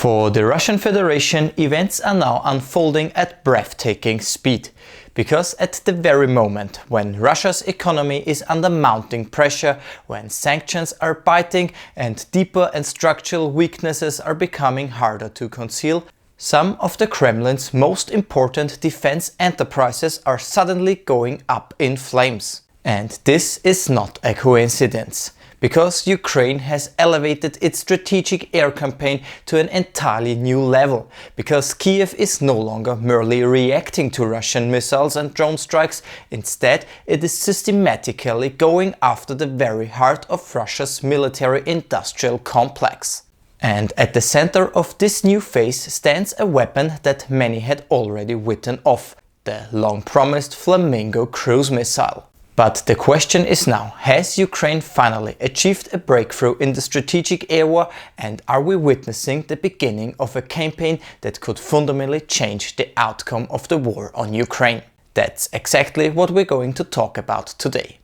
For the Russian Federation, events are now unfolding at breathtaking speed, because at the very moment when Russia's economy is under mounting pressure, when sanctions are biting and deeper and structural weaknesses are becoming harder to conceal, some of the Kremlin's most important defense enterprises are suddenly going up in flames. And this is not a coincidence, because Ukraine has elevated its strategic air campaign to an entirely new level, because Kyiv is no longer merely reacting to Russian missiles and drone strikes, instead it is systematically going after the very heart of Russia's military-industrial complex. And at the center of this new phase stands a weapon that many had already written off, the long-promised Flamingo cruise missile. But the question is now, has Ukraine finally achieved a breakthrough in the strategic air war, and are we witnessing the beginning of a campaign that could fundamentally change the outcome of the war on Ukraine? That's exactly what we're going to talk about today.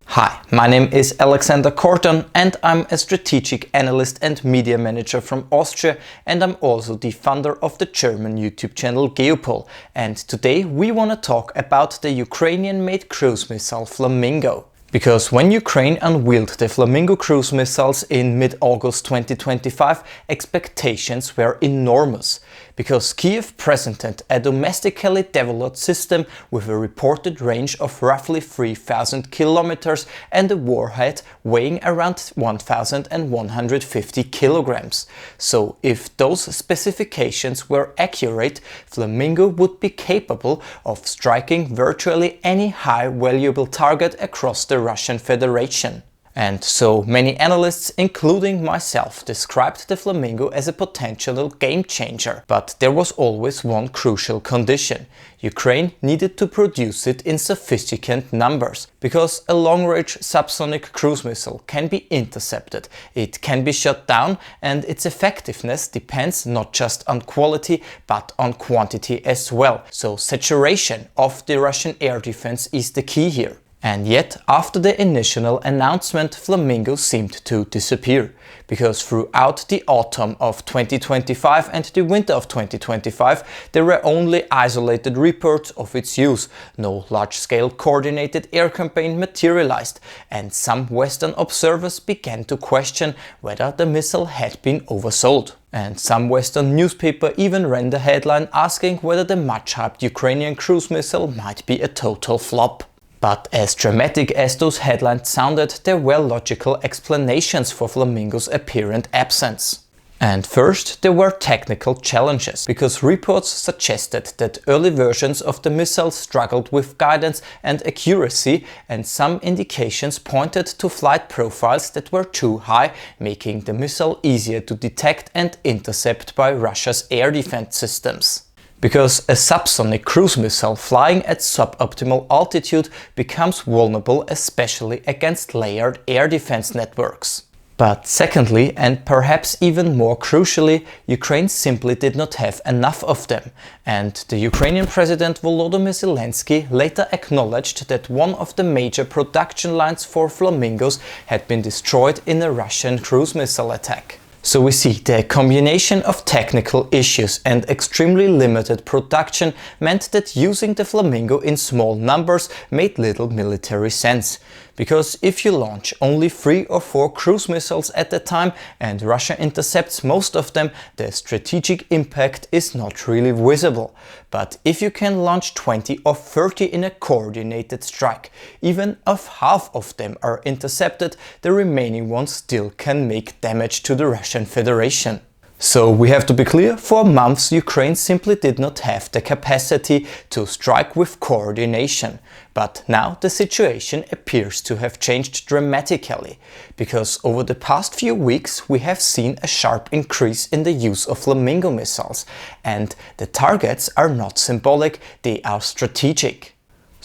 Hi, my name is Alexander Korton and I'm a strategic analyst and media manager from Austria, and I'm also the founder of the German YouTube channel Geopol. And today we want to talk about the Ukrainian-made cruise missile Flamingo. Because when Ukraine unveiled the Flamingo cruise missiles in mid-August 2025, expectations were enormous. Because Kyiv presented a domestically developed system with a reported range of roughly 3,000 kilometers and a warhead weighing around 1,150 kilograms. So if those specifications were accurate, Flamingo would be capable of striking virtually any high valuable target across the Russian Federation. And so many analysts, including myself, described the Flamingo as a potential game changer. But there was always one crucial condition. Ukraine needed to produce it in sufficient numbers, because a long-range subsonic cruise missile can be intercepted, it can be shot down, and its effectiveness depends not just on quality but on quantity as well. So saturation of the Russian air defense is the key here. And yet, after the initial announcement, Flamingo seemed to disappear, because throughout the autumn of 2025 and the winter of 2025 there were only isolated reports of its use, no large-scale coordinated air campaign materialized, and some Western observers began to question whether the missile had been oversold. And some Western newspaper even ran the headline asking whether the much-hyped Ukrainian cruise missile might be a total flop. But as dramatic as those headlines sounded, there were logical explanations for Flamingo's apparent absence. And first, there were technical challenges, because reports suggested that early versions of the missile struggled with guidance and accuracy, and some indications pointed to flight profiles that were too high, making the missile easier to detect and intercept by Russia's air defense systems. Because a subsonic cruise missile flying at suboptimal altitude becomes vulnerable especially against layered air defense networks. But secondly, and perhaps even more crucially, Ukraine simply did not have enough of them, and the Ukrainian President Volodymyr Zelensky later acknowledged that one of the major production lines for Flamingos had been destroyed in a Russian cruise missile attack. So we see the combination of technical issues and extremely limited production meant that using the Flamingo in small numbers made little military sense. Because if you launch only 3 or 4 cruise missiles at a time and Russia intercepts most of them, the strategic impact is not really visible. But if you can launch 20 or 30 in a coordinated strike, even if half of them are intercepted, the remaining ones still can make damage to the Russian Federation. So we have to be clear, for months Ukraine simply did not have the capacity to strike with coordination. But now the situation appears to have changed dramatically, because over the past few weeks we have seen a sharp increase in the use of Flamingo missiles, and the targets are not symbolic, they are strategic.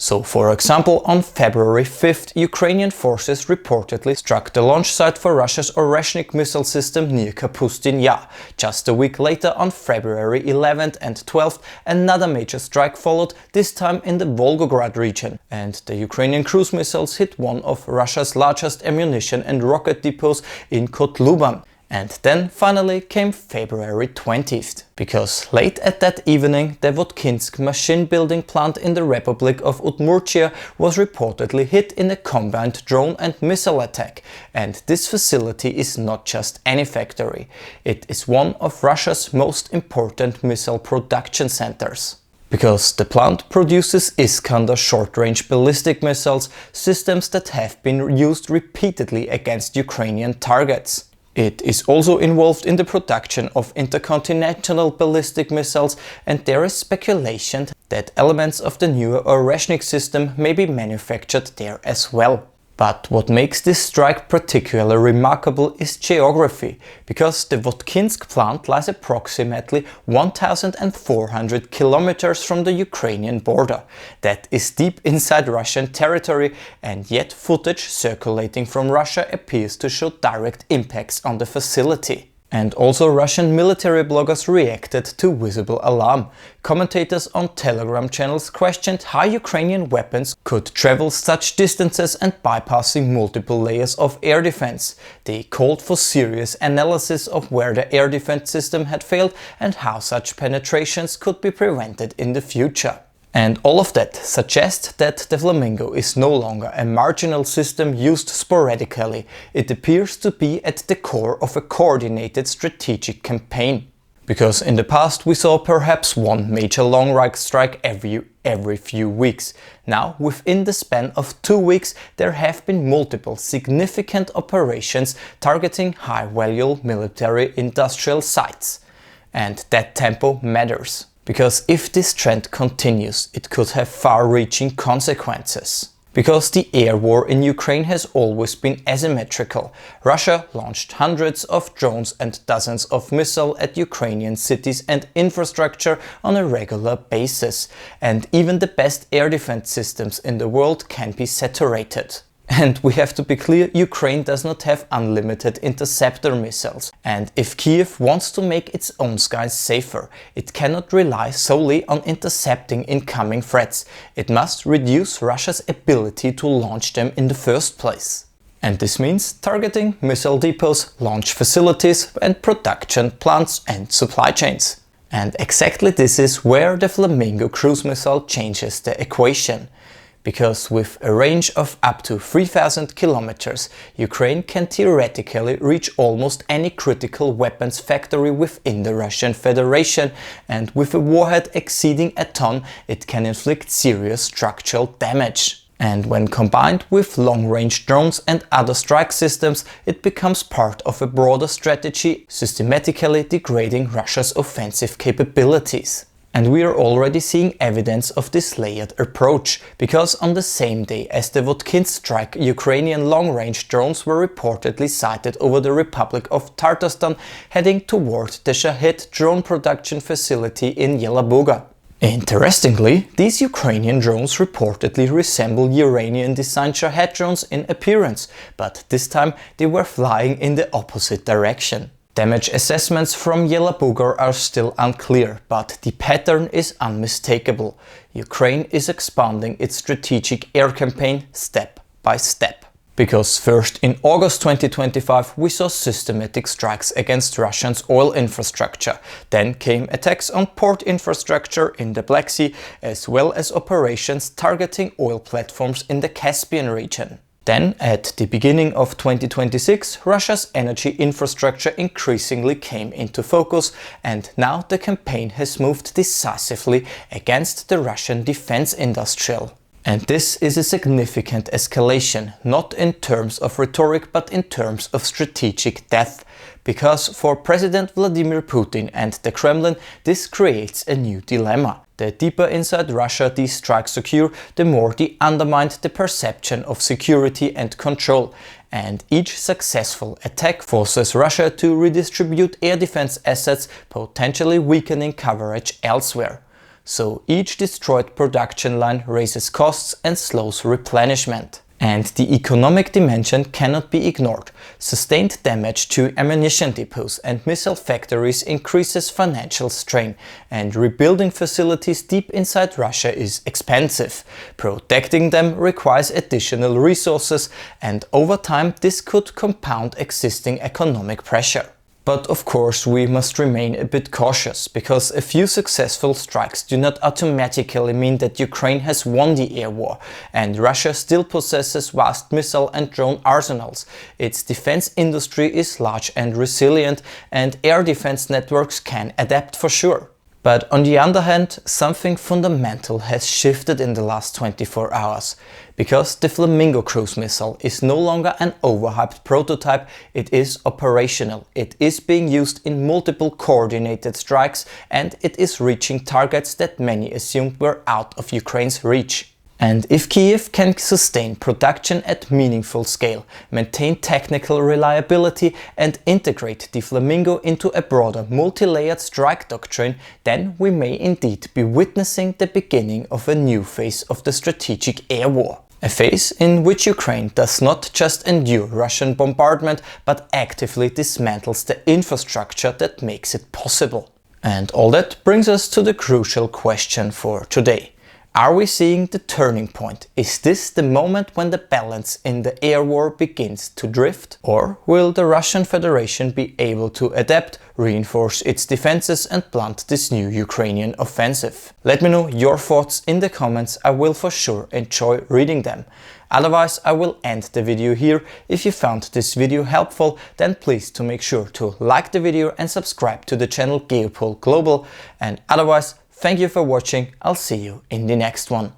So, for example, on February 5th, Ukrainian forces reportedly struck the launch site for Russia's Oreshnik missile system near Kapustin Yar. Just a week later, on February 11th and 12th, another major strike followed, this time in the Volgograd region. And the Ukrainian cruise missiles hit one of Russia's largest ammunition and rocket depots in Kotluban. And then finally came February 20th, because late at that evening the Votkinsk machine building plant in the Republic of Udmurtia was reportedly hit in a combined drone and missile attack. And this facility is not just any factory, it is one of Russia's most important missile production centers. Because the plant produces Iskander short-range ballistic missiles, systems that have been used repeatedly against Ukrainian targets. It is also involved in the production of intercontinental ballistic missiles, and there is speculation that elements of the newer Oreshnik system may be manufactured there as well. But what makes this strike particularly remarkable is geography, because the Votkinsk plant lies approximately 1,400 kilometers from the Ukrainian border. That is deep inside Russian territory, and yet footage circulating from Russia appears to show direct impacts on the facility. And also Russian military bloggers reacted to visible alarm. Commentators on Telegram channels questioned how Ukrainian weapons could travel such distances and bypassing multiple layers of air defense. They called for serious analysis of where the air defense system had failed and how such penetrations could be prevented in the future. And all of that suggests that the Flamingo is no longer a marginal system used sporadically. It appears to be at the core of a coordinated strategic campaign. Because in the past we saw perhaps one major long-range strike every few weeks. Now, within the span of 2 weeks, there have been multiple significant operations targeting high-value military industrial sites. And that tempo matters. Because if this trend continues, it could have far-reaching consequences. Because the air war in Ukraine has always been asymmetrical. Russia launched hundreds of drones and dozens of missiles at Ukrainian cities and infrastructure on a regular basis. And even the best air defense systems in the world can be saturated. And we have to be clear, Ukraine does not have unlimited interceptor missiles. And if Kyiv wants to make its own skies safer, it cannot rely solely on intercepting incoming threats. It must reduce Russia's ability to launch them in the first place. And this means targeting missile depots, launch facilities and production plants and supply chains. And exactly this is where the Flamingo cruise missile changes the equation. Because with a range of up to 3,000 kilometers, Ukraine can theoretically reach almost any critical weapons factory within the Russian Federation, and with a warhead exceeding a ton, it can inflict serious structural damage. And when combined with long-range drones and other strike systems, it becomes part of a broader strategy, systematically degrading Russia's offensive capabilities. And we are already seeing evidence of this layered approach, because on the same day as the Votkinsk strike, Ukrainian long-range drones were reportedly sighted over the Republic of Tatarstan, heading toward the Shahed drone production facility in Yelabuga. Interestingly, these Ukrainian drones reportedly resemble Iranian-designed Shahed drones in appearance, but this time they were flying in the opposite direction. Damage assessments from Yelabuga are still unclear, but the pattern is unmistakable. Ukraine is expanding its strategic air campaign step by step. Because first in August 2025 we saw systematic strikes against Russia's oil infrastructure. Then came attacks on port infrastructure in the Black Sea, as well as operations targeting oil platforms in the Caspian region. Then, at the beginning of 2026, Russia's energy infrastructure increasingly came into focus, and now the campaign has moved decisively against the Russian defense industrial. And this is a significant escalation, not in terms of rhetoric but in terms of strategic depth. Because for President Vladimir Putin and the Kremlin, this creates a new dilemma. The deeper inside Russia these strikes occur, the more they undermine the perception of security and control. And each successful attack forces Russia to redistribute air defense assets, potentially weakening coverage elsewhere. so each destroyed production line raises costs and slows replenishment. And the economic dimension cannot be ignored. Sustained damage to ammunition depots and missile factories increases financial strain, and rebuilding facilities deep inside Russia is expensive. Protecting them requires additional resources, and over time this could compound existing economic pressure. But of course we must remain a bit cautious, because a few successful strikes do not automatically mean that Ukraine has won the air war, and Russia still possesses vast missile and drone arsenals. Its defense industry is large and resilient, and air defense networks can adapt for sure. But on the other hand, something fundamental has shifted in the last 24 hours. Because the Flamingo cruise missile is no longer an overhyped prototype, it is operational. It is being used in multiple coordinated strikes, and it is reaching targets that many assumed were out of Ukraine's reach. And if Kyiv can sustain production at meaningful scale, maintain technical reliability and integrate the Flamingo into a broader multi-layered strike doctrine, then we may indeed be witnessing the beginning of a new phase of the strategic air war. A phase in which Ukraine does not just endure Russian bombardment, but actively dismantles the infrastructure that makes it possible. And all that brings us to the crucial question for today. Are we seeing the turning point? Is this the moment when the balance in the air war begins to drift? Or will the Russian Federation be able to adapt, reinforce its defenses and blunt this new Ukrainian offensive? Let me know your thoughts in the comments. I will for sure enjoy reading them. Otherwise, I will end the video here. If you found this video helpful, then please to make sure to like the video and subscribe to the channel Geopol Global. And otherwise, thank you for watching. I'll see you in the next one.